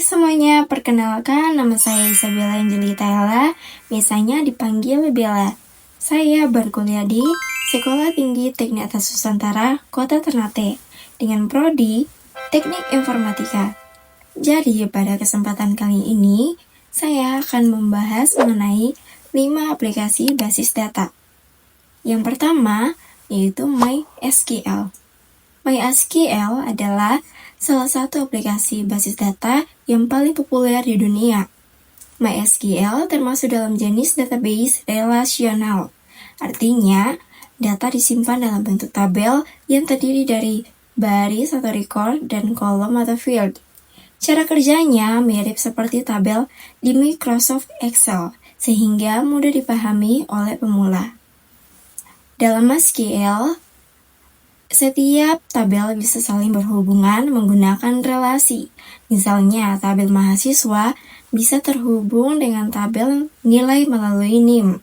semuanya, perkenalkan nama saya Isabella Angelita Ella, biasanya dipanggil Bella. Saya berkuliah di Sekolah Tinggi Teknik Atas Nusantara, Kota Ternate, dengan prodi Teknik Informatika. Jadi, pada kesempatan kali ini, saya akan membahas mengenai 5 aplikasi basis data. Yang pertama, yaitu MySQL. MySQL adalah salah satu aplikasi basis data yang paling populer di dunia. MySQL termasuk dalam jenis database relasional. Artinya, data disimpan dalam bentuk tabel yang terdiri dari baris atau record dan kolom atau field. Cara kerjanya mirip seperti tabel di Microsoft Excel, sehingga mudah dipahami oleh pemula. Dalam MySQL, setiap tabel bisa saling berhubungan menggunakan relasi. Misalnya, tabel mahasiswa bisa terhubung dengan tabel nilai melalui NIM.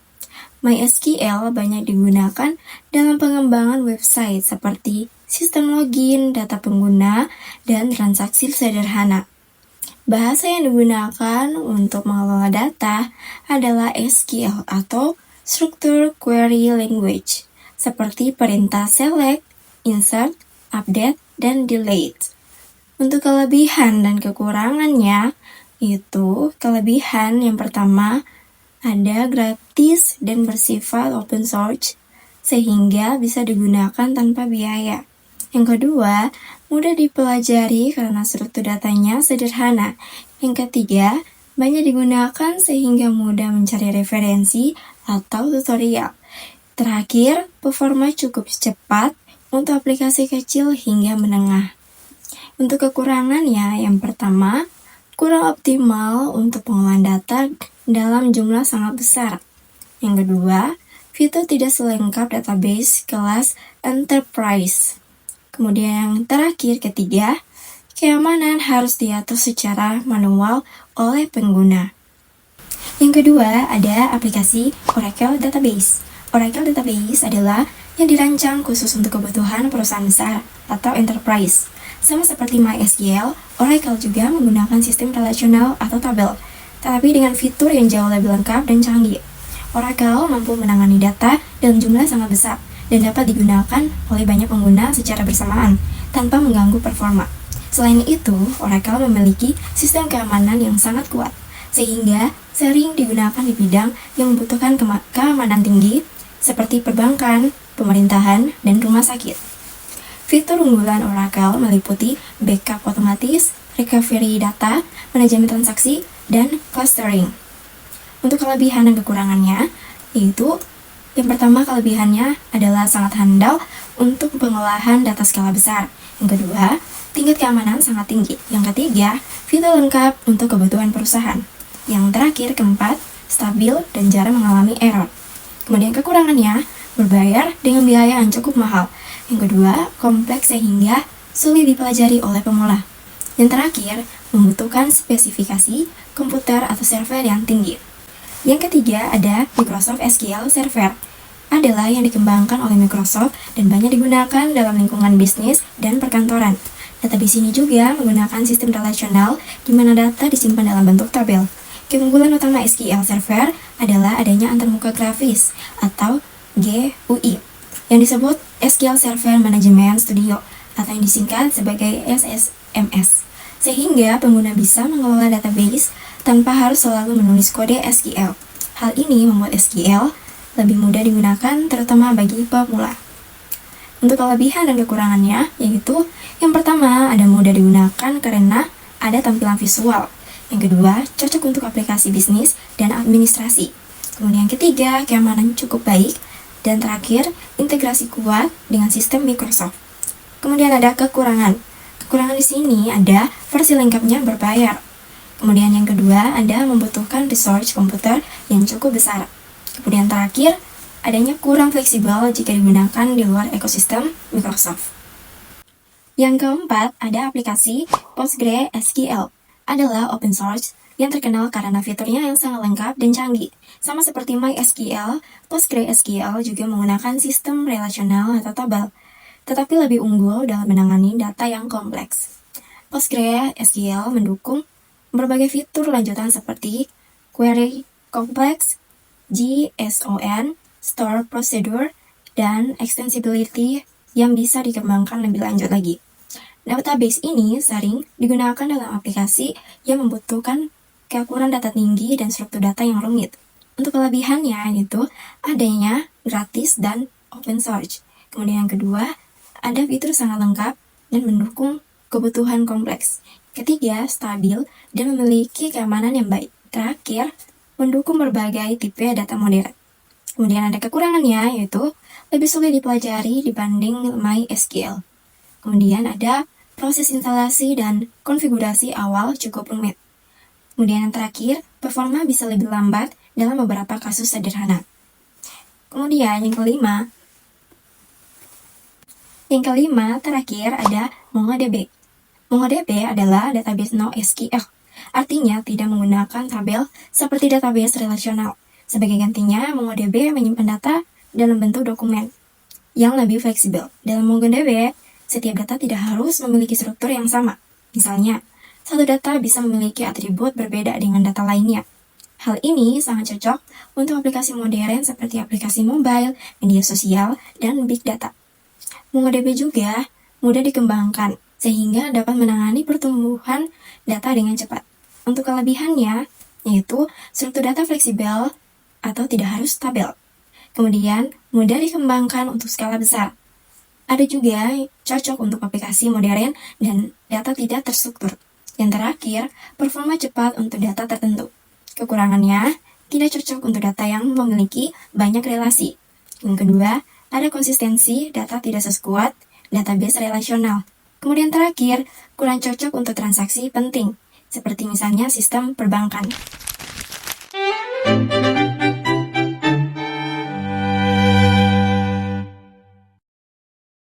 MySQL banyak digunakan dalam pengembangan website seperti sistem login, data pengguna, dan transaksi sederhana. Bahasa yang digunakan untuk mengelola data adalah SQL atau Structured Query Language, seperti perintah select, insert, update, dan delete. Untuk kelebihan dan kekurangannya, itu kelebihan yang pertama ada gratis dan bersifat open source, sehingga bisa digunakan tanpa biaya. Yang kedua, mudah dipelajari karena struktur datanya sederhana. Yang ketiga, banyak digunakan sehingga mudah mencari referensi atau tutorial. Terakhir, performa cukup cepat untuk aplikasi kecil hingga menengah. Untuk kekurangannya, yang pertama, kurang optimal untuk pengolahan data dalam jumlah sangat besar. Yang kedua, fitur tidak selengkap database kelas enterprise. Kemudian yang terakhir, ketiga, keamanan harus diatur secara manual oleh pengguna. Yang kedua, ada aplikasi Oracle Database. Oracle Database adalah yang dirancang khusus untuk kebutuhan perusahaan besar atau enterprise. Sama seperti MySQL, Oracle juga menggunakan sistem relasional atau tabel, tetapi dengan fitur yang jauh lebih lengkap dan canggih. Oracle mampu menangani data dalam jumlah sangat besar dan dapat digunakan oleh banyak pengguna secara bersamaan tanpa mengganggu performa. Selain itu, Oracle memiliki sistem keamanan yang sangat kuat, sehingga sering digunakan di bidang yang membutuhkan keamanan tinggi seperti perbankan, pemerintahan, dan rumah sakit. Fitur unggulan Oracle meliputi backup otomatis, recovery data, manajemen transaksi, dan clustering. Untuk kelebihan dan kekurangannya, yaitu yang pertama kelebihannya adalah sangat handal untuk pengolahan data skala besar. Yang kedua, tingkat keamanan sangat tinggi. Yang ketiga, fitur lengkap untuk kebutuhan perusahaan. Yang terakhir, keempat, stabil dan jarang mengalami error. Kemudian kekurangannya, berbayar dengan biaya yang cukup mahal. Yang kedua, kompleks sehingga sulit dipelajari oleh pemula. Yang terakhir, membutuhkan spesifikasi komputer atau server yang tinggi. Yang ketiga, ada Microsoft SQL Server. Adalah yang dikembangkan oleh Microsoft dan banyak digunakan dalam lingkungan bisnis dan perkantoran. Database ini juga menggunakan sistem relasional di mana data disimpan dalam bentuk tabel. Keunggulan utama SQL Server adalah adanya antarmuka grafis atau GUI yang disebut SQL Server Management Studio atau yang disingkat sebagai SSMS, sehingga pengguna bisa mengelola database tanpa harus selalu menulis kode SQL. Hal ini membuat SQL lebih mudah digunakan terutama bagi pemula. Untuk kelebihan dan kekurangannya, yaitu yang pertama ada mudah digunakan karena ada tampilan visual. Yang kedua, cocok untuk aplikasi bisnis dan administrasi. Kemudian yang ketiga, keamanan cukup baik. Dan terakhir, integrasi kuat dengan sistem Microsoft. Kemudian ada kekurangan. Kekurangan di sini ada versi lengkapnya berbayar. Kemudian yang kedua, ada membutuhkan resource komputer yang cukup besar. Kemudian terakhir, adanya kurang fleksibel jika digunakan di luar ekosistem Microsoft. Yang keempat, ada aplikasi PostgreSQL. Adalah open source yang terkenal karena fiturnya yang sangat lengkap dan canggih. Sama seperti MySQL, PostgreSQL juga menggunakan sistem relasional atau tabel, tetapi lebih unggul dalam menangani data yang kompleks. PostgreSQL mendukung berbagai fitur lanjutan seperti query complex, JSON, store procedure, dan extensibility yang bisa dikembangkan lebih lanjut lagi. Database ini sering digunakan dalam aplikasi yang membutuhkan keakuran data tinggi dan struktur data yang rumit. Untuk kelebihannya yaitu adanya gratis dan open source. Kemudian yang kedua, ada fitur sangat lengkap dan mendukung kebutuhan kompleks. Ketiga, stabil dan memiliki keamanan yang baik. Terakhir, mendukung berbagai tipe data modern. Kemudian ada kekurangannya yaitu lebih sulit dipelajari dibanding MySQL. Kemudian ada proses instalasi dan konfigurasi awal cukup rumit. Kemudian yang terakhir, performa bisa lebih lambat dalam beberapa kasus sederhana. Kemudian yang kelima terakhir ada MongoDB. MongoDB adalah database NoSQL, artinya tidak menggunakan tabel seperti database relasional. Sebagai gantinya, MongoDB menyimpan data dalam bentuk dokumen yang lebih fleksibel. Dalam MongoDB, setiap data tidak harus memiliki struktur yang sama. Misalnya, satu data bisa memiliki atribut berbeda dengan data lainnya. Hal ini sangat cocok untuk aplikasi modern seperti aplikasi mobile, media sosial, dan big data. MongoDB juga mudah dikembangkan, sehingga dapat menangani pertumbuhan data dengan cepat. Untuk kelebihannya, yaitu struktur data fleksibel atau tidak harus tabel. Kemudian, mudah dikembangkan untuk skala besar. Ada juga cocok untuk aplikasi modern dan data tidak terstruktur. Yang terakhir, performa cepat untuk data tertentu. Kekurangannya, tidak cocok untuk data yang memiliki banyak relasi. Yang kedua, ada konsistensi data tidak sekuat database relasional. Kemudian terakhir, kurang cocok untuk transaksi penting, seperti misalnya sistem perbankan.